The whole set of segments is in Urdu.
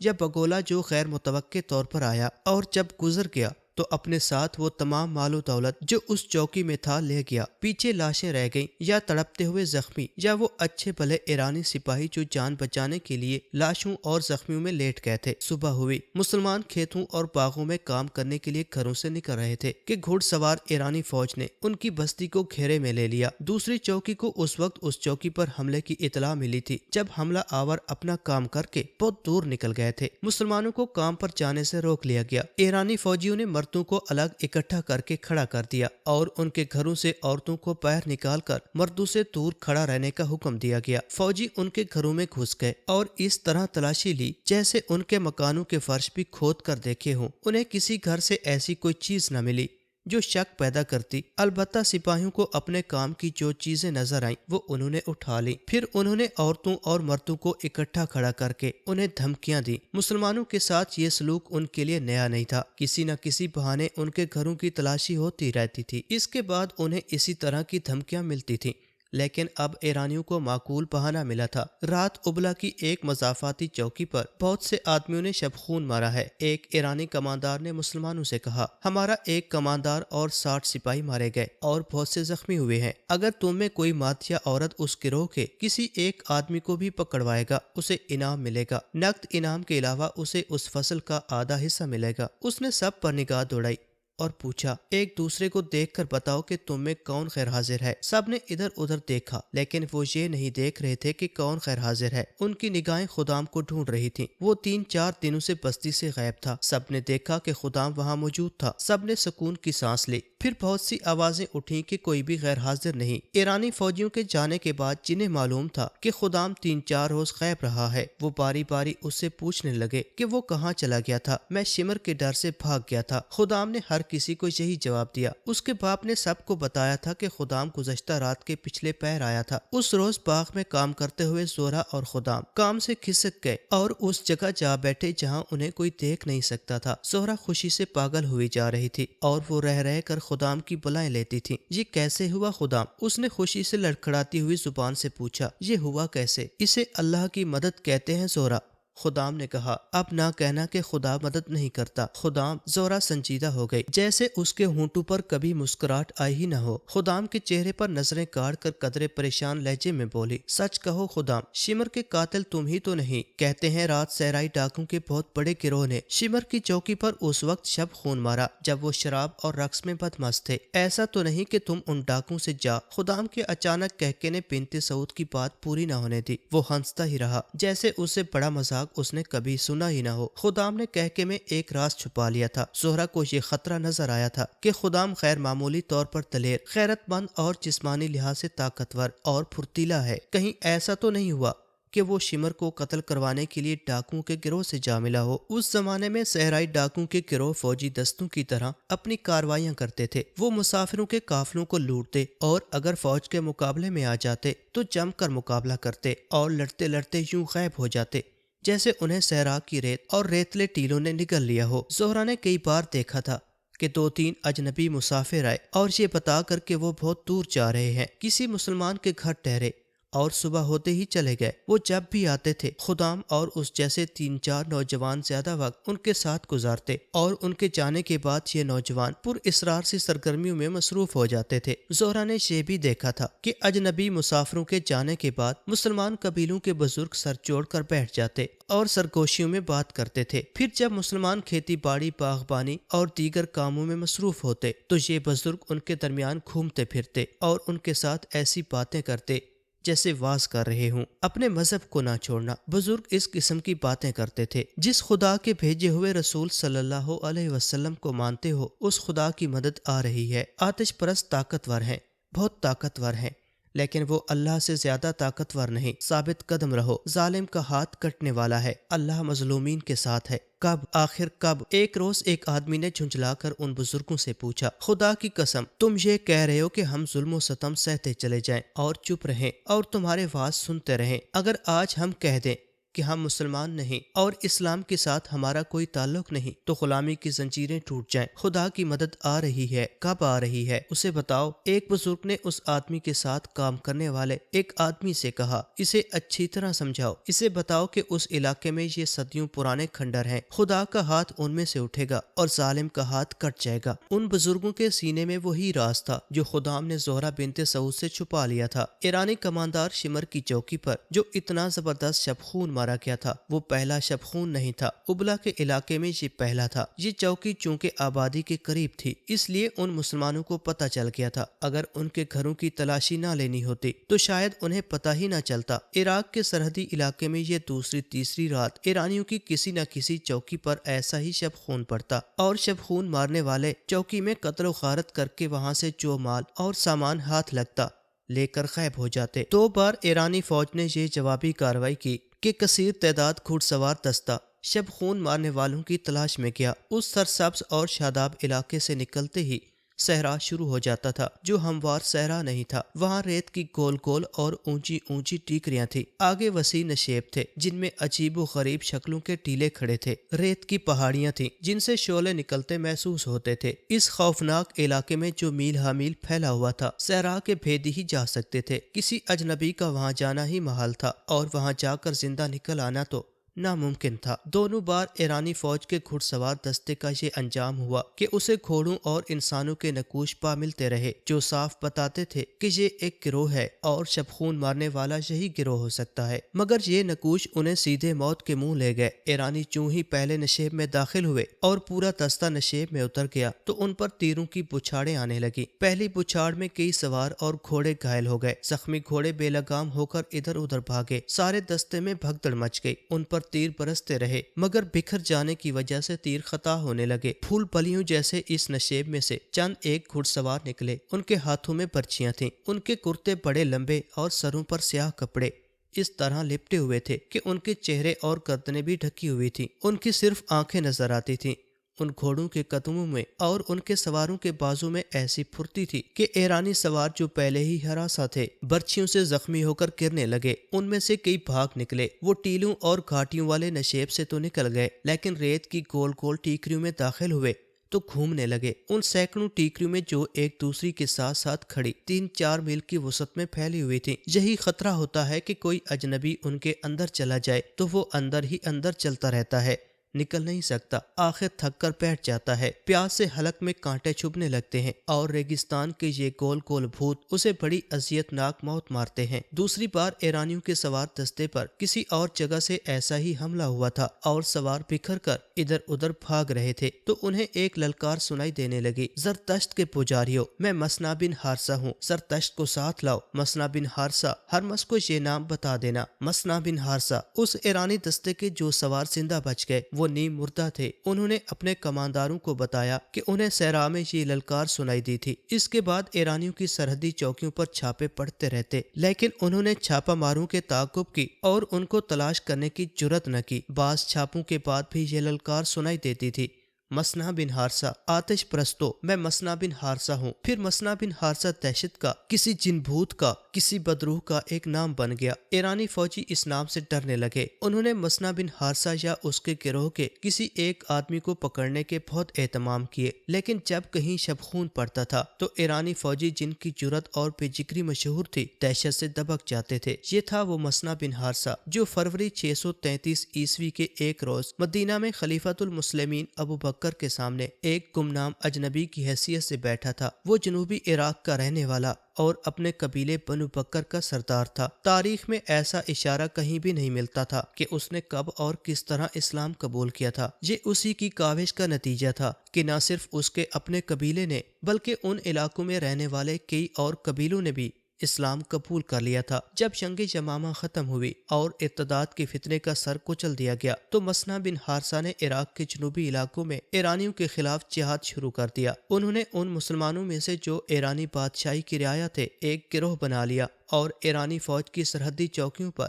یا بگولا جو غیر متوقع طور پر آیا، اور جب گزر گیا تو اپنے ساتھ وہ تمام مال و دولت جو اس چوکی میں تھا لے گیا۔ پیچھے لاشیں رہ گئیں، یا تڑپتے ہوئے زخمی، یا وہ اچھے بھلے ایرانی سپاہی جو جان بچانے کے لیے لاشوں اور زخمیوں میں لیٹ گئے تھے۔ صبح ہوئی، مسلمان کھیتوں اور باغوں میں کام کرنے کے لیے گھروں سے نکل رہے تھے کہ گھڑ سوار ایرانی فوج نے ان کی بستی کو گھیرے میں لے لیا۔ دوسری چوکی کو اس وقت اس چوکی پر حملے کی اطلاع ملی تھی جب حملہ آور اپنا کام کر کے بہت دور نکل گئے تھے۔ مسلمانوں کو کام پر جانے سے روک لیا گیا۔ ایرانی فوجیوں نے مردوں کو الگ اکٹھا کر کے کھڑا کر دیا اور ان کے گھروں سے عورتوں کو باہر نکال کر مردوں سے دور کھڑا رہنے کا حکم دیا گیا۔ فوجی ان کے گھروں میں گھس گئے اور اس طرح تلاشی لی جیسے ان کے مکانوں کے فرش بھی کھود کر دیکھے ہوں۔ انہیں کسی گھر سے ایسی کوئی چیز نہ ملی جو شک پیدا کرتی، البتہ سپاہیوں کو اپنے کام کی جو چیزیں نظر آئیں وہ انہوں نے اٹھا لی۔ پھر انہوں نے عورتوں اور مردوں کو اکٹھا کھڑا کر کے انہیں دھمکیاں دی۔ مسلمانوں کے ساتھ یہ سلوک ان کے لیے نیا نہیں تھا، کسی نہ کسی بہانے ان کے گھروں کی تلاشی ہوتی رہتی تھی۔ اس کے بعد انہیں اسی طرح کی دھمکیاں ملتی تھیں، لیکن اب ایرانیوں کو معقول بہانہ ملا تھا۔ رات ابلا کی ایک مضافاتی چوکی پر بہت سے آدمیوں نے شب خون مارا ہے۔ ایک ایرانی کماندار نے مسلمانوں سے کہا، ہمارا ایک کماندار اور 60 سپاہی مارے گئے اور بہت سے زخمی ہوئے ہیں۔ اگر تم میں کوئی مرد یا عورت اس گروہ کے کسی ایک آدمی کو بھی پکڑوائے گا اسے انعام ملے گا، نقد انعام کے علاوہ اسے اس فصل کا آدھا حصہ ملے گا۔ اس نے سب پر نگاہ دوڑائی اور پوچھا، ایک دوسرے کو دیکھ کر بتاؤ کہ تم میں کون غیر حاضر ہے۔ سب نے ادھر ادھر دیکھا لیکن وہ یہ نہیں دیکھ رہے تھے کہ کون غیر حاضر ہے، ان کی نگاہیں خدام کو ڈھونڈ رہی تھیں۔ وہ 3-4 دنوں سے بستی سے غائب تھا۔ سب نے دیکھا کہ خدام وہاں موجود تھا۔ سب نے سکون کی سانس لی۔ پھر بہت سی آوازیں اٹھیں کہ کوئی بھی غیر حاضر نہیں۔ ایرانی فوجیوں کے جانے کے بعد جنہیں معلوم تھا کہ خدام 3-4 روز غائب رہا ہے، وہ باری باری اس سے پوچھنے لگے کہ وہ کہاں چلا گیا تھا۔ میں شمر کے ڈر سے بھاگ گیا تھا۔ خدام نے ہر کسی کو یہی جواب دیا۔ اس کے باپ نے سب کو بتایا تھا کہ خدام گزشتہ رات کے پچھلے پہر آیا تھا۔ اس روز باغ میں کام کرتے ہوئے زہرا اور خدام کام سے کھسک گئے اور اس جگہ جا بیٹھے جہاں انہیں کوئی دیکھ نہیں سکتا تھا۔ زہرا خوشی سے پاگل ہوئی جا رہی تھی اور وہ رہ رہ کر خدام کی بلائیں لیتی تھی۔ یہ کیسے ہوا خدام؟ اس نے خوشی سے لڑکھڑاتی ہوئی زبان سے پوچھا۔ یہ ہوا کیسے؟ اسے اللہ کی مدد کہتے ہیں زہرا۔ خدام نے کہا، اب نہ کہنا کہ خدا مدد نہیں کرتا۔ خدام، زہرا سنجیدہ ہو گئی جیسے اس کے ہونٹوں پر کبھی مسکراہٹ آئی ہی نہ ہو۔ خدام کے چہرے پر نظریں کاٹ کر قدرے پریشان لہجے میں بولی، سچ کہو خدام، شمر کے قاتل تم ہی تو نہیں؟ کہتے ہیں رات صحرائی ڈاکوں کے بہت بڑے گروہ نے شمر کی چوکی پر اس وقت شب خون مارا جب وہ شراب اور رقص میں بدمست تھے۔ ایسا تو نہیں کہ تم ان ڈاکوں سے جا؟ خدام کے اچانک کہکے نے بنت سعود کی بات پوری نہ ہونے دی۔ وہ ہنستا ہی رہا جیسے اسے بڑا مذاق اس نے کبھی سنا ہی نہ ہو۔ خدام نے کہکے میں ایک راز چھپا لیا تھا۔ زہرا کو یہ خطرہ نظر آیا تھا کہ خدام غیر معمولی طور پر دلیر، غیرت مند اور جسمانی لحاظ سے طاقتور اور پھرتیلا ہے۔ کہیں ایسا تو نہیں ہوا کہ وہ شمر کو قتل کروانے کے لیے ڈاکوؤں کے گروہ سے جا ملا ہو؟ اس زمانے میں صحرائی ڈاکوؤں کے گروہ فوجی دستوں کی طرح اپنی کارروائیاں کرتے تھے۔ وہ مسافروں کے قافلوں کو لوٹتے اور اگر فوج کے مقابلے میں آ جاتے تو جم کر مقابلہ کرتے اور لڑتے لڑتے یوں غائب ہو جاتے جیسے انہیں صحرا کی ریت اور ریتلے ٹیلوں نے نگل لیا ہو۔ زہرا نے کئی بار دیکھا تھا کہ 2-3 اجنبی مسافر آئے اور یہ بتا کر کہ وہ بہت دور جا رہے ہیں، کسی مسلمان کے گھر ٹھہرے اور صبح ہوتے ہی چلے گئے۔ وہ جب بھی آتے تھے خدام اور اس جیسے 3-4 نوجوان زیادہ وقت ان کے ساتھ گزارتے اور ان کے جانے کے بعد یہ نوجوان پر اسرار سی سرگرمیوں میں مصروف ہو جاتے تھے۔ زہرا نے یہ بھی دیکھا تھا کہ اجنبی مسافروں کے جانے کے بعد مسلمان قبیلوں کے بزرگ سر جوڑ کر بیٹھ جاتے اور سرگوشیوں میں بات کرتے تھے۔ پھر جب مسلمان کھیتی باڑی، باغبانی اور دیگر کاموں میں مصروف ہوتے تو یہ بزرگ ان کے درمیان گھومتے پھرتے اور ان کے ساتھ ایسی باتیں کرتے جیسے واز کر رہے ہوں۔ اپنے مذہب کو نہ چھوڑنا، بزرگ اس قسم کی باتیں کرتے تھے۔ جس خدا کے بھیجے ہوئے رسول صلی اللہ علیہ وسلم کو مانتے ہو اس خدا کی مدد آ رہی ہے۔ آتش پرست طاقتور ہیں، بہت طاقتور ہیں، لیکن وہ اللہ سے زیادہ طاقتور نہیں۔ ثابت قدم رہو، ظالم کا ہاتھ کٹنے والا ہے، اللہ مظلومین کے ساتھ ہے۔ کب؟ آخر کب؟ ایک روز ایک آدمی نے جھنجھلا کر ان بزرگوں سے پوچھا، خدا کی قسم تم یہ کہہ رہے ہو کہ ہم ظلم و ستم سہتے چلے جائیں اور چپ رہیں اور تمہارے واز سنتے رہیں؟ اگر آج ہم کہہ دیں کہ ہم مسلمان نہیں اور اسلام کے ساتھ ہمارا کوئی تعلق نہیں تو غلامی کی زنجیریں ٹوٹ جائیں۔ خدا کی مدد آ رہی ہے، کب آ رہی ہے اسے بتاؤ۔ ایک بزرگ نے اس آدمی کے ساتھ کام کرنے والے ایک آدمی سے کہا، اسے اچھی طرح سمجھاؤ، اسے بتاؤ کہ اس علاقے میں یہ صدیوں پرانے کھنڈر ہیں، خدا کا ہاتھ ان میں سے اٹھے گا اور ظالم کا ہاتھ کٹ جائے گا۔ ان بزرگوں کے سینے میں وہی راز تھا جو خدام نے زہرہ بنت سعود سے چھپا لیا تھا۔ ایرانی کماندار شمر کی چوکی پر جو اتنا زبردست شب خون مارا گیا تھا وہ پہلا شب خون نہیں تھا، ابلا کے علاقے میں یہ پہلا تھا۔ یہ چوکی چونکہ آبادی کے قریب تھی اس لیے ان مسلمانوں کو پتہ چل گیا تھا، اگر ان کے گھروں کی تلاشی نہ لینی ہوتی تو شاید انہیں پتہ ہی نہ چلتا۔ عراق کے سرحدی علاقے میں یہ دوسری تیسری رات ایرانیوں کی کسی نہ کسی چوکی پر ایسا ہی شب خون پڑتا اور شب خون مارنے والے چوکی میں قتل و غارت کر کے وہاں سے جو مال اور سامان ہاتھ لگتا لے کر غائب ہو جاتے۔ 2 بار ایرانی فوج نے یہ جوابی کارروائی کی کہ کثیر تعداد گھڑ سوار دستہ شب خون مارنے والوں کی تلاش میں گیا۔ اس سرسبز اور شاداب علاقے سے نکلتے ہی صحرا شروع ہو جاتا تھا جو ہموار صحرا نہیں تھا، وہاں ریت کی گول گول اور اونچی اونچی ٹیکریاں تھیں، آگے وسیع نشیب تھے جن میں عجیب و غریب شکلوں کے ٹیلے کھڑے تھے، ریت کی پہاڑیاں تھیں جن سے شعلے نکلتے محسوس ہوتے تھے۔ اس خوفناک علاقے میں جو میل ہا میل پھیلا ہوا تھا صحرا کے بھیدی ہی جا سکتے تھے، کسی اجنبی کا وہاں جانا ہی محال تھا اور وہاں جا کر زندہ نکل آنا تو ناممکن تھا۔ دونوں بار ایرانی فوج کے گھڑ سوار دستے کا یہ انجام ہوا کہ اسے گھوڑوں اور انسانوں کے نقوش پا ملتے رہے جو صاف بتاتے تھے کہ یہ ایک گروہ ہے اور شب خون مارنے والا یہی گروہ ہو سکتا ہے، مگر یہ نقوش انہیں سیدھے موت کے منہ لے گئے۔ ایرانی چوں ہی پہلے نشیب میں داخل ہوئے اور پورا دستہ نشیب میں اتر گیا تو ان پر تیروں کی بچھاڑیں آنے لگی۔ پہلی بچھاڑ میں کئی سوار اور گھوڑے گھائل ہو گئے، زخمی گھوڑے بے لگام ہو کر ادھر ادھر بھاگے، سارے دستے میں بھگدڑ مچ گئی، ان پر تیر برستے رہے مگر بکھر جانے کی وجہ سے تیر خطا ہونے لگے۔ پھول پلیوں جیسے اس نشیب میں سے چند ایک گھڑ سوار نکلے، ان کے ہاتھوں میں برچیاں تھیں، ان کے کرتے بڑے لمبے اور سروں پر سیاہ کپڑے اس طرح لپٹے ہوئے تھے کہ ان کے چہرے اور گردنیں بھی ڈھکی ہوئی تھیں، ان کی صرف آنکھیں نظر آتی تھیں۔ ان گھوڑوں کے قدموں میں اور ان کے سواروں کے بازو میں ایسی پھرتی تھی کہ ایرانی سوار جو پہلے ہی ہراساں تھے برچھیوں سے زخمی ہو کر گرنے لگے۔ ان میں سے کئی بھاگ نکلے، وہ ٹیلوں اور گھاٹیوں والے نشیب سے تو نکل گئے لیکن ریت کی گول گول ٹیکریوں میں داخل ہوئے تو گھومنے لگے۔ ان سینکڑوں ٹیکریوں میں جو ایک دوسری کے ساتھ ساتھ کھڑی 3-4 میل کی وسعت میں پھیلی ہوئی تھی، یہی خطرہ ہوتا ہے کہ کوئی اجنبی ان کے اندر چلا جائے تو وہ اندر ہی اندر چلتا رہتا ہے، نکل نہیں سکتا، آخر تھک کر بیٹھ جاتا ہے، پیاس سے حلق میں کانٹے چبھنے لگتے ہیں اور ریگستان کے یہ گول گول بھوت اسے بڑی اذیت ناک موت مارتے ہیں۔ دوسری بار ایرانیوں کے سوار دستے پر کسی اور جگہ سے ایسا ہی حملہ ہوا تھا اور سوار بکھر کر ادھر ادھر بھاگ رہے تھے تو انہیں ایک للکار سنائی دینے لگی، زرتشت کے پجاریوں، میں مسنا بن حارثہ ہوں، زرتشت کو ساتھ لاؤ۔ مسنا بن حارثہ، ہرمس کو یہ نام بتا دینا۔ مسنا بن حارثہ اس ایرانی دستے کے جو سوار زندہ بچ گئے وہ نیم مردہ تھے، انہوں نے اپنے کمانداروں کو بتایا کہ انہیں صحرا میں یہ للکار سنائی دی تھی۔ اس کے بعد ایرانیوں کی سرحدی چوکیوں پر چھاپے پڑتے رہتے لیکن انہوں نے چھاپا ماروں کے تعاقب کی اور ان کو تلاش کرنے کی جرت نہ کی۔ بعض چھاپوں کے بعد بھی یہ للکار سنائی دیتی تھی، مسنا بن حارثہ، آتش پرستو، میں مسنا بن حارثہ ہوں۔ پھر مسنا بن حارثہ دہشت کا، کسی جن بھوت کا، کسی بدروح کا ایک نام بن گیا۔ ایرانی فوجی اس نام سے ڈرنے لگے، انہوں نے مسنا بن حارثہ یا اس کے گروہ کے کسی ایک آدمی کو پکڑنے کے بہت اہتمام کیے لیکن جب کہیں شب خون پڑتا تھا تو ایرانی فوجی جن کی جرت اور بے جگری مشہور تھی دہشت سے دبک جاتے تھے۔ یہ تھا وہ مسنا بن حارثہ جو فروری 633 عیسوی کے ایک روز مدینہ میں خلیفۃ المسلمین ابو بکر کے سامنے ایک گمنام اجنبی کی حیثیت سے بیٹھا تھا۔ وہ جنوبی عراق کا رہنے والا اور اپنے قبیلے بنو بکر کا سردار تھا۔ تاریخ میں ایسا اشارہ کہیں بھی نہیں ملتا تھا کہ اس نے کب اور کس طرح اسلام قبول کیا تھا۔ یہ اسی کی کاوش کا نتیجہ تھا کہ نہ صرف اس کے اپنے قبیلے نے بلکہ ان علاقوں میں رہنے والے کئی اور قبیلوں نے بھی اسلام قبول کر لیا تھا۔ جب جنگ یمامہ ختم ہوئی اور ارتداد کے فتنے کا سر کچل دیا گیا تو مسنا بن حارثہ نے عراق کے جنوبی علاقوں میں ایرانیوں کے خلاف جہاد شروع کر دیا۔ انہوں نے ان مسلمانوں میں سے جو ایرانی بادشاہی کی رعایا تھے ایک گروہ بنا لیا اور ایرانی فوج کی سرحدی چوکیوں پر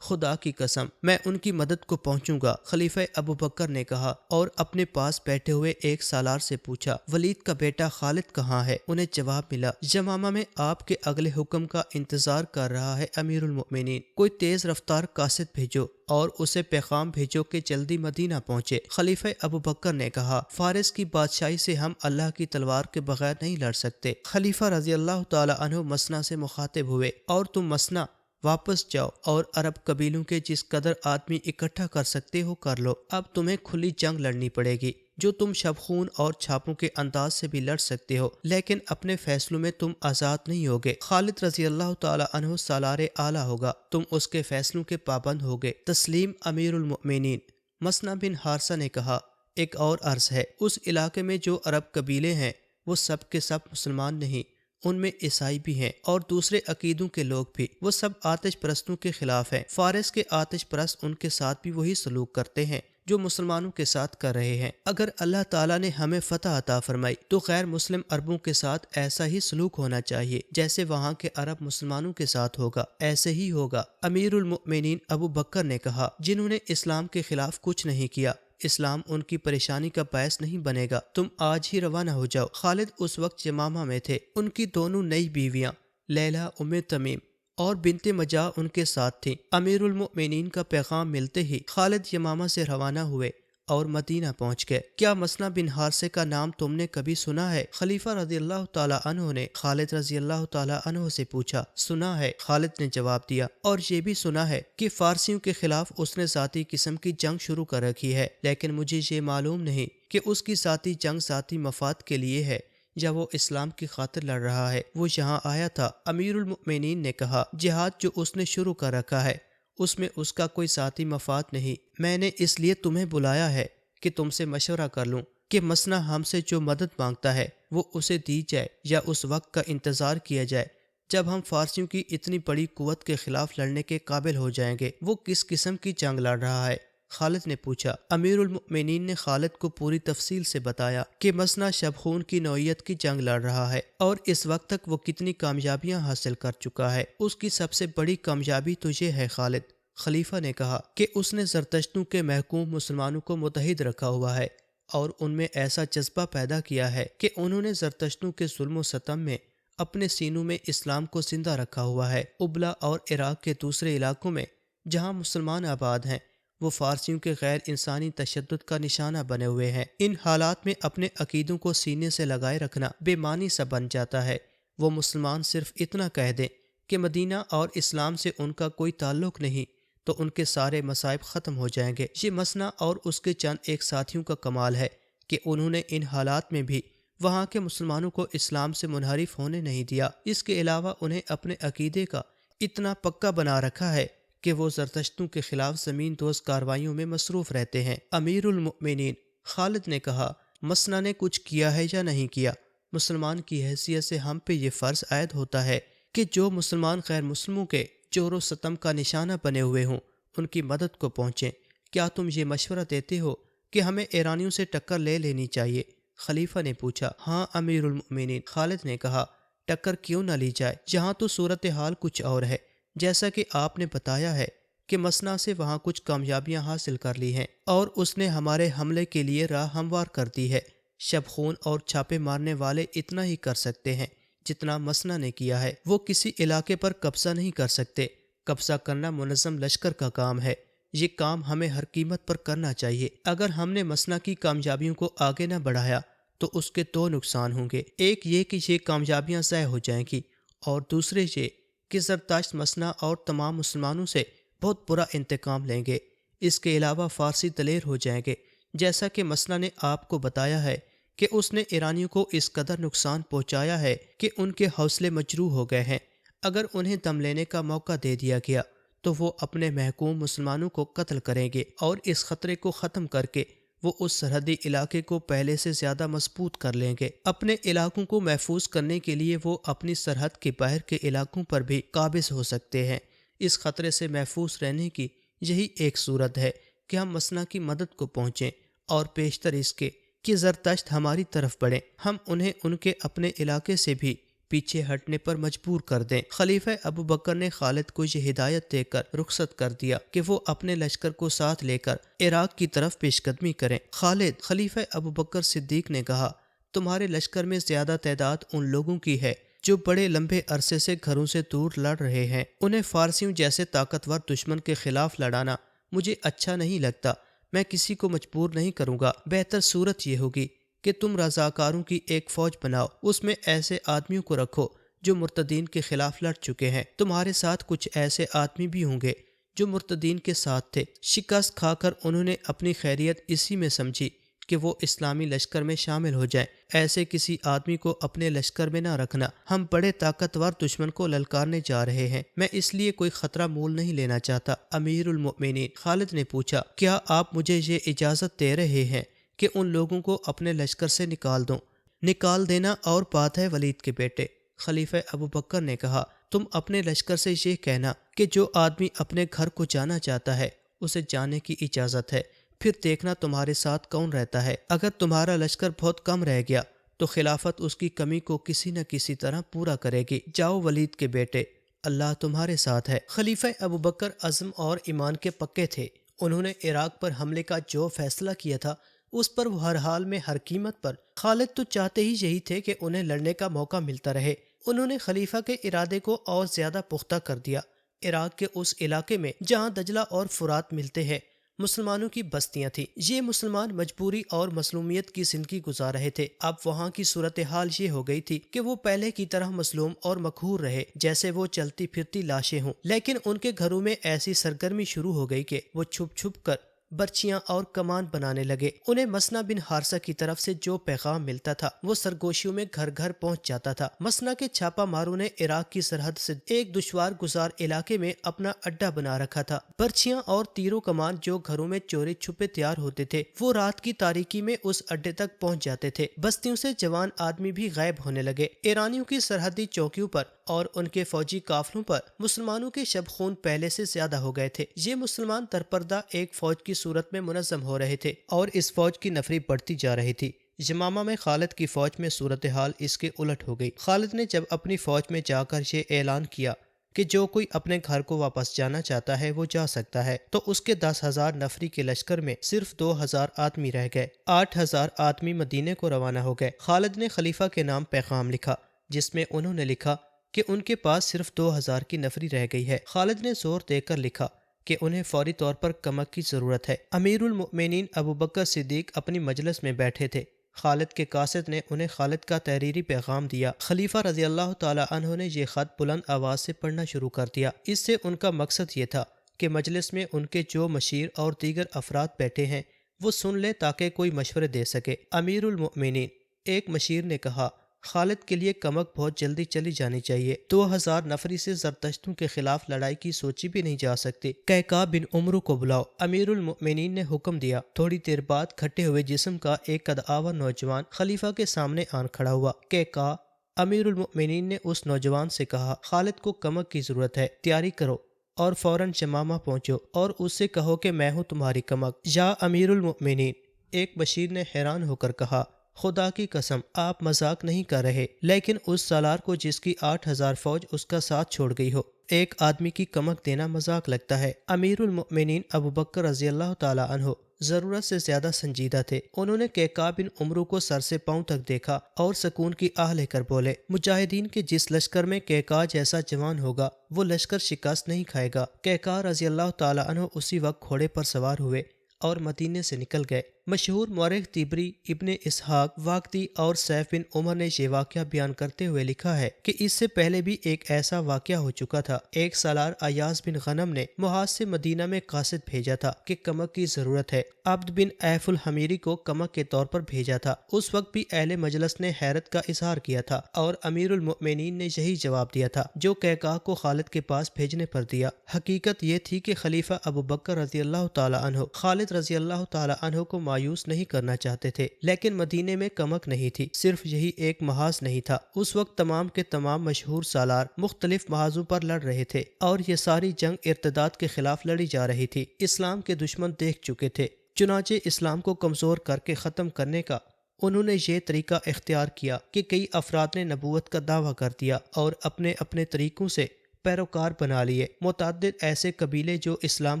خدا کی قسم میں ان کی مدد کو پہنچوں گا۔ خلیفہ ابو بکر نے کہا اور اپنے پاس بیٹھے ہوئے ایک سالار سے پوچھا ولید کا بیٹا خالد کہاں ہے؟ انہیں جواب ملا یمامہ میں آپ کے اگلے حکم کا انتظار کر رہا ہے امیر المؤمنین، کوئی تیز رفتار قاصد بھیجو اور اسے پیغام بھیجو کہ جلدی مدینہ پہنچے۔ خلیفہ ابو بکر نے کہا فارس کی بادشاہی سے ہم اللہ کی تلوار کے بغیر نہیں لڑ سکتے۔ خلیفہ رضی اللہ تعالی عنہ مسنا سے مخاطب ہوئے اور تم مسنا واپس جاؤ اور عرب قبیلوں کے جس قدر آدمی اکٹھا کر سکتے ہو کر لو، اب تمہیں کھلی جنگ لڑنی پڑے گی جو تم شبخون اور چھاپوں کے انداز سے بھی لڑ سکتے ہو، لیکن اپنے فیصلوں میں تم آزاد نہیں ہوگے۔ خالد رضی اللہ تعالی عنہ سالار اعلیٰ ہوگا، تم اس کے فیصلوں کے پابند ہوگے۔ تسلیم امیر المؤمنین۔ مسنا بن حارثہ نے کہا ایک اور عرض ہے، اس علاقے میں جو عرب قبیلے ہیں وہ سب کے سب مسلمان نہیں، ان میں عیسائی بھی ہیں اور دوسرے عقیدوں کے لوگ بھی، وہ سب آتش پرستوں کے خلاف ہیں۔ فارس کے آتش پرست ان کے ساتھ بھی وہی سلوک کرتے ہیں جو مسلمانوں کے ساتھ کر رہے ہیں۔ اگر اللہ تعالیٰ نے ہمیں فتح عطا فرمائی تو غیر مسلم عربوں کے ساتھ ایسا ہی سلوک ہونا چاہیے جیسے وہاں کے عرب مسلمانوں کے ساتھ ہوگا، ایسے ہی ہوگا۔ امیر المؤمنین ابو بکر نے کہا جنہوں نے اسلام کے خلاف کچھ نہیں کیا، اسلام ان کی پریشانی کا باعث نہیں بنے گا، تم آج ہی روانہ ہو جاؤ۔ خالد اس وقت یمامہ میں تھے، ان کی دونوں نئی بیویاں لیلا ام تمیم اور بنت مجاہ ان کے ساتھ تھیں۔ امیر المؤمنین کا پیغام ملتے ہی خالد یمامہ سے روانہ ہوئے اور مدینہ پہنچ گئے۔ کیا مسنا بن حارثہ کا نام تم نے کبھی سنا ہے؟ خلیفہ رضی اللہ تعالی عنہ نے خالد رضی اللہ تعالی عنہ سے پوچھا۔ سنا ہے، خالد نے جواب دیا، اور یہ بھی سنا ہے کہ فارسیوں کے خلاف اس نے ذاتی قسم کی جنگ شروع کر رکھی ہے، لیکن مجھے یہ معلوم نہیں کہ اس کی ذاتی جنگ ذاتی مفاد کے لیے ہے یا وہ اسلام کی خاطر لڑ رہا ہے۔ وہ یہاں آیا تھا۔ امیر المؤمنین نے کہا جہاد جو اس نے شروع کر رکھا ہے اس میں اس کا کوئی ذاتی مفاد نہیں، میں نے اس لیے تمہیں بلایا ہے کہ تم سے مشورہ کر لوں کہ مسنا ہم سے جو مدد مانگتا ہے وہ اسے دی جائے یا اس وقت کا انتظار کیا جائے جب ہم فارسیوں کی اتنی بڑی قوت کے خلاف لڑنے کے قابل ہو جائیں گے۔ وہ کس قسم کی جنگ لڑ رہا ہے؟ خالد نے پوچھا۔ امیر المؤمنین نے خالد کو پوری تفصیل سے بتایا کہ مسنا شبخون کی نوعیت کی جنگ لڑ رہا ہے اور اس وقت تک وہ کتنی کامیابیاں حاصل کر چکا ہے۔ اس کی سب سے بڑی کامیابی تو یہ ہے خالد، خلیفہ نے کہا، کہ اس نے زرتشتوں کے محکوم مسلمانوں کو متحد رکھا ہوا ہے اور ان میں ایسا جذبہ پیدا کیا ہے کہ انہوں نے زرتشتوں کے ظلم و ستم میں اپنے سینوں میں اسلام کو زندہ رکھا ہوا ہے۔ ابلا اور عراق کے دوسرے علاقوں میں جہاں مسلمان آباد ہیں وہ فارسیوں کے غیر انسانی تشدد کا نشانہ بنے ہوئے ہیں۔ ان حالات میں اپنے عقیدوں کو سینے سے لگائے رکھنا بے معنی سا بن جاتا ہے۔ وہ مسلمان صرف اتنا کہہ دیں کہ مدینہ اور اسلام سے ان کا کوئی تعلق نہیں تو ان کے سارے مصائب ختم ہو جائیں گے۔ یہ مسنا اور اس کے چند ایک ساتھیوں کا کمال ہے کہ انہوں نے ان حالات میں بھی وہاں کے مسلمانوں کو اسلام سے منحرف ہونے نہیں دیا۔ اس کے علاوہ انہیں اپنے عقیدے کا اتنا پکا بنا رکھا ہے کہ وہ زرتشتوں کے خلاف زمین دوز کاروائیوں میں مصروف رہتے ہیں۔ امیر المؤمنین، خالد نے کہا، مسنا نے کچھ کیا ہے یا نہیں کیا؟ مسلمان کی حیثیت سے ہم پہ یہ فرض عائد ہوتا ہے کہ جو مسلمان غیر مسلموں کے جور و ستم کا نشانہ بنے ہوئے ہوں ان کی مدد کو پہنچیں۔ کیا تم یہ مشورہ دیتے ہو کہ ہمیں ایرانیوں سے ٹکر لے لینی چاہیے؟ خلیفہ نے پوچھا۔ ہاں امیر المؤمنین، خالد نے کہا، ٹکر کیوں نہ لی جائے؟ جہاں تو صورتحال کچھ اور ہے، جیسا کہ آپ نے بتایا ہے کہ مسنا سے وہاں کچھ کامیابیاں حاصل کر لی ہیں اور اس نے ہمارے حملے کے لیے راہ ہموار کر دی ہے۔ شبخون اور چھاپے مارنے والے اتنا ہی کر سکتے ہیں جتنا مسنا نے کیا ہے۔ وہ کسی علاقے پر قبضہ نہیں کر سکتے۔ قبضہ کرنا منظم لشکر کا کام ہے، یہ کام ہمیں ہر قیمت پر کرنا چاہیے۔ اگر ہم نے مسنا کی کامیابیوں کو آگے نہ بڑھایا تو اس کے دو نقصان ہوں گے، ایک یہ کہ یہ کامیابیاں ضائع ہو جائیں گی اور دوسرے یہ کہ زرتشت مسنا اور تمام مسلمانوں سے بہت برا انتقام لیں گے۔ اس کے علاوہ فارسی دلیر ہو جائیں گے، جیسا کہ مسنا نے آپ کو بتایا ہے کہ اس نے ایرانیوں کو اس قدر نقصان پہنچایا ہے کہ ان کے حوصلے مجروح ہو گئے ہیں۔ اگر انہیں دم لینے کا موقع دے دیا گیا تو وہ اپنے محکوم مسلمانوں کو قتل کریں گے اور اس خطرے کو ختم کر کے وہ اس سرحدی علاقے کو پہلے سے زیادہ مضبوط کر لیں گے۔ اپنے علاقوں کو محفوظ کرنے کے لیے وہ اپنی سرحد کے باہر کے علاقوں پر بھی قابض ہو سکتے ہیں۔ اس خطرے سے محفوظ رہنے کی یہی ایک صورت ہے کہ ہم مسنا کی مدد کو پہنچیں اور بیشتر اس کے کہ زرتشت ہماری طرف بڑھیں، ہم انہیں ان کے اپنے علاقے سے بھی پیچھے ہٹنے پر مجبور کر دیں۔ خلیفہ ابو بکر نے خالد کو یہ ہدایت دے کر رخصت کر دیا کہ وہ اپنے لشکر کو ساتھ لے کر عراق کی طرف پیش قدمی کریں۔ خلیفہ ابو بکر صدیق نے کہا، تمہارے لشکر میں زیادہ تعداد ان لوگوں کی ہے جو بڑے لمبے عرصے سے گھروں سے دور لڑ رہے ہیں، انہیں فارسیوں جیسے طاقتور دشمن کے خلاف لڑانا مجھے اچھا نہیں لگتا، میں کسی کو مجبور نہیں کروں گا، بہتر صورت یہ ہوگی کہ تم رضاکاروں کی ایک فوج بناؤ، اس میں ایسے آدمیوں کو رکھو جو مرتدین کے خلاف لڑ چکے ہیں، تمہارے ساتھ کچھ ایسے آدمی بھی ہوں گے جو مرتدین کے ساتھ تھے، شکست کھا کر انہوں نے اپنی خیریت اسی میں سمجھی کہ وہ اسلامی لشکر میں شامل ہو جائیں، ایسے کسی آدمی کو اپنے لشکر میں نہ رکھنا، ہم بڑے طاقتور دشمن کو للکارنے جا رہے ہیں، میں اس لیے کوئی خطرہ مول نہیں لینا چاہتا۔ امیر المؤمنین خالد نے پوچھا، کیا آپ مجھے یہ اجازت دے رہے ہیں کہ ان لوگوں کو اپنے لشکر سے نکال دوں؟ نکال دینا اور بات ہے ولید کے بیٹے، خلیفہ ابو بکر نے کہا، تم اپنے لشکر سے یہ کہنا کہ جو آدمی اپنے گھر کو جانا چاہتا ہے اسے جانے کی اجازت ہے، پھر دیکھنا تمہارے ساتھ کون رہتا ہے، اگر تمہارا لشکر بہت کم رہ گیا تو خلافت اس کی کمی کو کسی نہ کسی طرح پورا کرے گی، جاؤ ولید کے بیٹے، اللہ تمہارے ساتھ ہے۔ خلیفہ ابو بکر عزم اور ایمان کے پکے تھے، انہوں نے عراق پر حملے کا جو فیصلہ کیا تھا اس پر وہ ہر حال میں ہر قیمت پر، خالد تو چاہتے ہی یہی تھے کہ انہیں لڑنے کا موقع ملتا رہے، انہوں نے خلیفہ کے ارادے کو اور زیادہ پختہ کر دیا۔ عراق کے اس علاقے میں جہاں دجلہ اور فرات ملتے ہیں مسلمانوں کی بستیاں تھیں، یہ مسلمان مجبوری اور مظلومیت کی زندگی گزار رہے تھے، اب وہاں کی صورتحال یہ ہو گئی تھی کہ وہ پہلے کی طرح مظلوم اور مقہور رہے جیسے وہ چلتی پھرتی لاشیں ہوں، لیکن ان کے گھروں میں ایسی سرگرمی شروع ہو گئی کہ وہ چھپ چھپ کر برچیاں اور کمان بنانے لگے، انہیں مسنا بن حارثہ کی طرف سے جو پیغام ملتا تھا وہ سرگوشیوں میں گھر گھر پہنچ جاتا تھا۔ مسنا کے چھاپا ماروں نے عراق کی سرحد سے ایک دشوار گزار علاقے میں اپنا اڈا بنا رکھا تھا، برچیاں اور تیرو کمان جو گھروں میں چوری چھپے تیار ہوتے تھے وہ رات کی تاریکی میں اس اڈے تک پہنچ جاتے تھے، بستیوں سے جوان آدمی بھی غائب ہونے لگے، ایرانیوں کی سرحدی چوکیوں پر اور ان کے فوجی قافلوں پر مسلمانوں کے شب خون پہلے سے زیادہ ہو گئے تھے، یہ مسلمان درپردہ ایک فوج کی صورت میں منظم ہو رہے تھے اور اس فوج کی نفری بڑھتی جا رہی تھی۔ یمامہ میں خالد کی فوج میں صورتحال اس کے الٹ ہو گئی، خالد نے جب اپنی فوج میں جا کر یہ اعلان کیا کہ جو کوئی اپنے گھر کو واپس جانا چاہتا ہے وہ جا سکتا ہے، تو اس کے 10,000 نفری کے لشکر میں صرف 2,000 آدمی رہ گئے، 8,000 آدمی مدینے کو روانہ ہو گئے۔ خالد نے خلیفہ کے نام پیغام لکھا جس میں انہوں نے لکھا کہ ان کے پاس صرف 2,000 کی نفری رہ گئی ہے۔ خالد نے زور دے کر لکھا کہ انہیں فوری طور پر کمک کی ضرورت ہے۔ امیر المؤمنین ابو بکر صدیق اپنی مجلس میں بیٹھے تھے، خالد کے قاصد نے انہیں خالد کا تحریری پیغام دیا، خلیفہ رضی اللہ تعالی عنہ نے یہ خط بلند آواز سے پڑھنا شروع کر دیا، اس سے ان کا مقصد یہ تھا کہ مجلس میں ان کے جو مشیر اور دیگر افراد بیٹھے ہیں وہ سن لیں تاکہ کوئی مشورے دے سکے۔ امیر المؤمنین، ایک مشیر نے کہا، خالد کے لیے کمک بہت جلدی چلی جانی چاہیے، 2,000 نفری سے زرتشتوں کے خلاف لڑائی کی سوچی بھی نہیں جا سکتی، قعقاع بن عمرو کو بلاؤ۔ امیر المؤمنین نے حکم دیا، تھوڑی دیر بعد کھٹے ہوئے جسم کا ایک قدآور نوجوان خلیفہ کے سامنے آن کھڑا ہوا۔ قعقاع، امیر المؤمنین نے اس نوجوان سے کہا، خالد کو کمک کی ضرورت ہے، تیاری کرو اور فوراً یمامہ پہنچو اور اس سے کہو کہ میں ہوں تمہاری کمک۔ یا امیر المؤمنین، ایک بشیر نے حیران ہو کر کہا، خدا کی قسم آپ مذاق نہیں کر رہے، لیکن اس سالار کو جس کی 8,000 فوج اس کا ساتھ چھوڑ گئی ہو، ایک آدمی کی کمک دینا مذاق لگتا ہے۔ امیر المؤمنین ابو بکر رضی اللہ تعالی عنہ ضرورت سے زیادہ سنجیدہ تھے، انہوں نے قعقاع بن عمرو کو سر سے پاؤں تک دیکھا اور سکون کی آہ لے کر بولے، مجاہدین کے جس لشکر میں قعقاع جیسا جوان ہوگا وہ لشکر شکست نہیں کھائے گا۔ قعقاع رضی اللہ تعالی عنہ اسی وقت گھوڑے پر سوار ہوئے اور مدینے سے نکل گئے۔ مشہور مورخ طبری، ابن اسحاق، واقدی اور سیف بن عمر نے یہ واقعہ بیان کرتے ہوئے لکھا ہے کہ اس سے پہلے بھی ایک ایسا واقعہ ہو چکا تھا، ایک سالار ایاز بن غنم نے محاذ سے مدینہ میں قاصد بھیجا تھا کہ کمک کی ضرورت ہے، عبد بن ایف الحمیری کو کمک کے طور پر بھیجا تھا، اس وقت بھی اہل مجلس نے حیرت کا اظہار کیا تھا اور امیر المؤمنین نے یہی جواب دیا تھا جو قعقاع کو خالد کے پاس بھیجنے پر دیا۔ حقیقت یہ تھی کہ خلیفہ ابو بکر رضی اللہ تعالی عنہ خالد رضی اللہ تعالی عنہ کو مایوس نہیں کرنا چاہتے تھے، لیکن مدینے میں کمک نہیں تھی، صرف یہی ایک محاذ نہیں تھا، اس وقت تمام کے تمام مشہور سالار مختلف محاذوں پر لڑ رہے تھے اور یہ ساری جنگ ارتداد کے خلاف لڑی جا رہی تھی، اسلام کے دشمن دیکھ چکے تھے، چنانچہ اسلام کو کمزور کر کے ختم کرنے کا انہوں نے یہ طریقہ اختیار کیا کہ کئی افراد نے نبوت کا دعویٰ کر دیا اور اپنے اپنے طریقوں سے پیروکار بنا لیے۔ متعدد ایسے قبیلے جو اسلام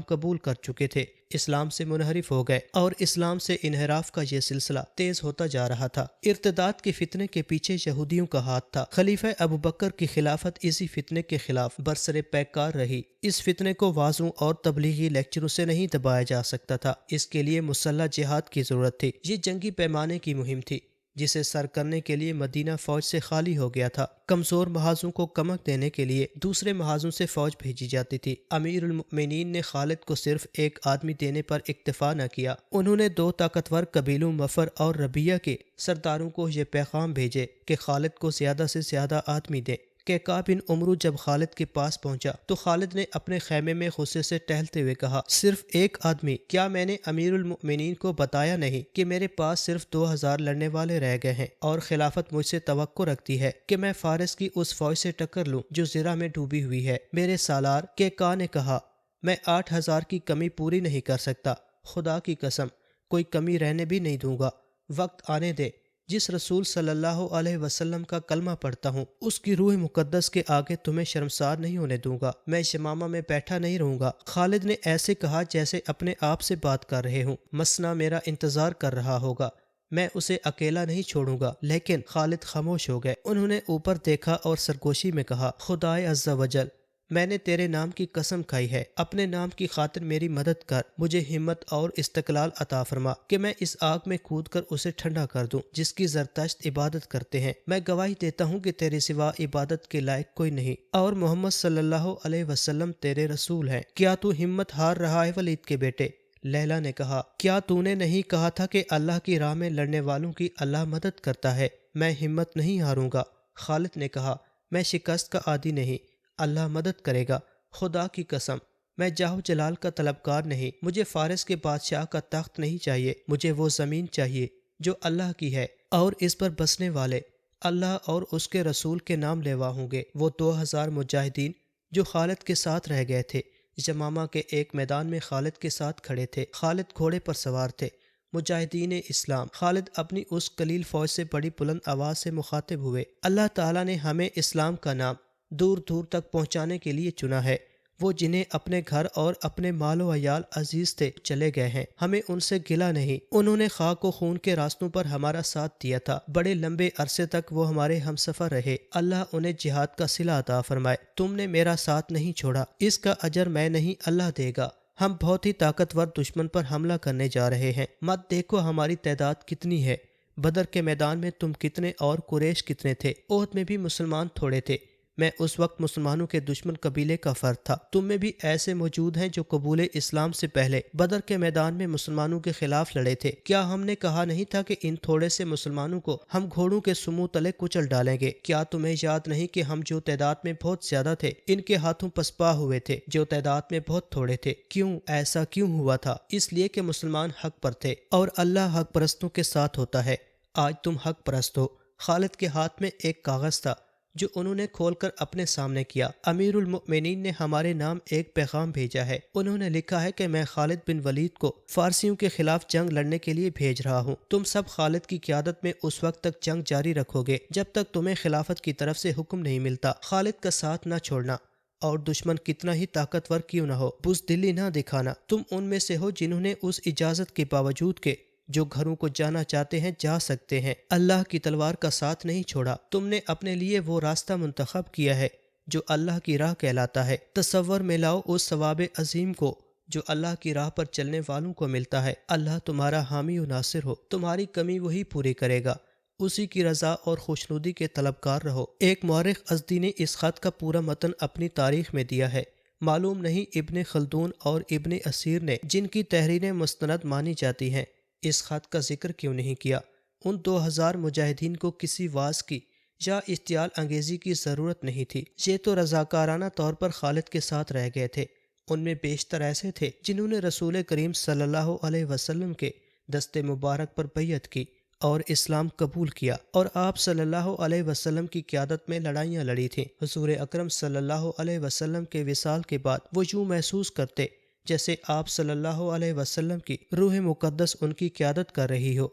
قبول کر چکے تھے اسلام سے منحرف ہو گئے اور اسلام سے انحراف کا یہ سلسلہ تیز ہوتا جا رہا تھا۔ ارتداد کے فتنے کے پیچھے یہودیوں کا ہاتھ تھا۔ خلیفہ ابوبکر کی خلافت اسی فتنے کے خلاف برسر پیکار رہی۔ اس فتنے کو واعظوں اور تبلیغی لیکچروں سے نہیں دبایا جا سکتا تھا، اس کے لیے مسلح جہاد کی ضرورت تھی۔ یہ جنگی پیمانے کی مہم تھی جسے سر کرنے کے لیے مدینہ فوج سے خالی ہو گیا تھا۔ کمزور محاذوں کو کمک دینے کے لیے دوسرے محاذوں سے فوج بھیجی جاتی تھی۔ امیر المؤمنین نے خالد کو صرف ایک آدمی دینے پر اکتفا نہ کیا، انہوں نے دو طاقتور قبیلوں مفر اور ربیہ کے سرداروں کو یہ پیغام بھیجے کہ خالد کو زیادہ سے زیادہ آدمی دیں۔ کعکا بن عمرو جب خالد کے پاس پہنچا تو خالد نے اپنے خیمے میں غصے سے ٹہلتے ہوئے کہا، صرف ایک آدمی؟ کیا میں نے امیر المؤمنین کو بتایا نہیں کہ میرے پاس صرف 2000 لڑنے والے رہ گئے ہیں اور خلافت مجھ سے توقع رکھتی ہے کہ میں فارس کی اس فوج سے ٹکر لوں جو زرہ میں ڈوبی ہوئی ہے؟ میرے سالار کعکا نے کہا، میں 8000 کی کمی پوری نہیں کر سکتا، خدا کی قسم کوئی کمی رہنے بھی نہیں دوں گا۔ وقت آنے دے، جس رسول صلی اللہ علیہ وسلم کا کلمہ پڑھتا ہوں اس کی روح مقدس کے آگے تمہیں شرمسار نہیں ہونے دوں گا، میں شمامہ میں بیٹھا نہیں رہوں گا۔ خالد نے ایسے کہا جیسے اپنے آپ سے بات کر رہے ہوں، مسنا میرا انتظار کر رہا ہوگا، میں اسے اکیلا نہیں چھوڑوں گا۔ لیکن خالد خاموش ہو گئے۔ انہوں نے اوپر دیکھا اور سرگوشی میں کہا، خدائے عز و جل، میں نے تیرے نام کی قسم کھائی ہے، اپنے نام کی خاطر میری مدد کر، مجھے ہمت اور استقلال عطا فرما کہ میں اس آگ میں کود کر اسے ٹھنڈا کر دوں جس کی زرتشت عبادت کرتے ہیں۔ میں گواہی دیتا ہوں کہ تیرے سوا عبادت کے لائق کوئی نہیں اور محمد صلی اللہ علیہ وسلم تیرے رسول ہیں۔ کیا تو ہمت ہار رہا ہے ولید کے بیٹے؟ لیلا نے کہا، کیا تو نے نہیں کہا تھا کہ اللہ کی راہ میں لڑنے والوں کی اللہ مدد کرتا ہے؟ میں ہمت نہیں ہاروں گا۔ خالد نے کہا، میں شکست کا عادی نہیں، اللہ مدد کرے گا، خدا کی قسم میں جاہ و جلال کا طلبگار نہیں، مجھے فارس کے بادشاہ کا تخت نہیں چاہیے، مجھے وہ زمین چاہیے جو اللہ کی ہے اور اس پر بسنے والے اللہ اور اس کے رسول کے نام لیوا ہوں گے۔ وہ 2000 مجاہدین جو خالد کے ساتھ رہ گئے تھے یمامہ کے ایک میدان میں خالد کے ساتھ کھڑے تھے۔ خالد گھوڑے پر سوار تھے۔ مجاہدین اسلام، خالد اپنی اس قلیل فوج سے بڑی بلند آواز سے مخاطب ہوئے، اللہ تعالیٰ نے ہمیں اسلام کا نام دور دور تک پہنچانے کے لیے چنا ہے۔ وہ جنہیں اپنے گھر اور اپنے مال و عیال عزیز تھے چلے گئے ہیں، ہمیں ان سے گلہ نہیں، انہوں نے خاک و خون کے راستوں پر ہمارا ساتھ دیا تھا، بڑے لمبے عرصے تک وہ ہمارے ہم سفر رہے، اللہ انہیں جہاد کا صلہ عطا فرمائے۔ تم نے میرا ساتھ نہیں چھوڑا، اس کا اجر میں نہیں اللہ دے گا۔ ہم بہت ہی طاقتور دشمن پر حملہ کرنے جا رہے ہیں، مت دیکھو ہماری تعداد کتنی ہے، بدر کے میدان میں تم کتنے اور قریش کتنے تھے، احد میں بھی مسلمان تھوڑے تھے، میں اس وقت مسلمانوں کے دشمن قبیلے کا فرد تھا، تم میں بھی ایسے موجود ہیں جو قبول اسلام سے پہلے بدر کے میدان میں مسلمانوں کے خلاف لڑے تھے، کیا ہم نے کہا نہیں تھا کہ ان تھوڑے سے مسلمانوں کو ہم گھوڑوں کے سمو تلے کچل ڈالیں گے؟ کیا تمہیں یاد نہیں کہ ہم جو تعداد میں بہت زیادہ تھے ان کے ہاتھوں پسپا ہوئے تھے جو تعداد میں بہت تھوڑے تھے؟ کیوں ایسا کیوں ہوا تھا؟ اس لیے کہ مسلمان حق پر تھے اور اللہ حق پرستوں کے ساتھ ہوتا ہے۔ آج تم حق پرست ہو۔ خالد کے ہاتھ میں ایک کاغذ تھا جو انہوں نے کھول کر اپنے سامنے کیا۔ امیر المؤمنین نے ہمارے نام ایک پیغام بھیجا ہے، انہوں نے لکھا ہے کہ میں خالد بن ولید کو فارسیوں کے خلاف جنگ لڑنے کے لیے بھیج رہا ہوں، تم سب خالد کی قیادت میں اس وقت تک جنگ جاری رکھو گے جب تک تمہیں خلافت کی طرف سے حکم نہیں ملتا، خالد کا ساتھ نہ چھوڑنا اور دشمن کتنا ہی طاقتور کیوں نہ ہو بزدلی نہ دکھانا۔ تم ان میں سے ہو جنہوں نے اس اجازت کے باوجود کہ جو گھروں کو جانا چاہتے ہیں جا سکتے ہیں، اللہ کی تلوار کا ساتھ نہیں چھوڑا، تم نے اپنے لیے وہ راستہ منتخب کیا ہے جو اللہ کی راہ کہلاتا ہے۔ تصور میں لاؤ اس ثواب عظیم کو جو اللہ کی راہ پر چلنے والوں کو ملتا ہے۔ اللہ تمہارا حامی و ناصر ہو، تمہاری کمی وہی پوری کرے گا، اسی کی رضا اور خوشنودی کے طلبکار رہو۔ ایک مورخ ازدی نے اس خط کا پورا متن اپنی تاریخ میں دیا ہے، معلوم نہیں ابن خلدون اور ابن اسیر نے جن کی تحریریں مستند مانی جاتی ہیں اس خط کا ذکر کیوں نہیں کیا۔ ان 2000 مجاہدین کو کسی واعظ کی یا اشتعال انگیزی کی ضرورت نہیں تھی، یہ تو رضاکارانہ طور پر خالد کے ساتھ رہ گئے تھے۔ ان میں بیشتر ایسے تھے جنہوں نے رسول کریم صلی اللہ علیہ وسلم کے دست مبارک پر بیعت کی اور اسلام قبول کیا اور آپ صلی اللہ علیہ وسلم کی قیادت میں لڑائیاں لڑی تھیں۔ حضور اکرم صلی اللہ علیہ وسلم کے وصال کے بعد وہ یوں محسوس کرتے جیسے آپ صلی اللہ علیہ وسلم کی روح مقدس ان کی قیادت کر رہی ہو۔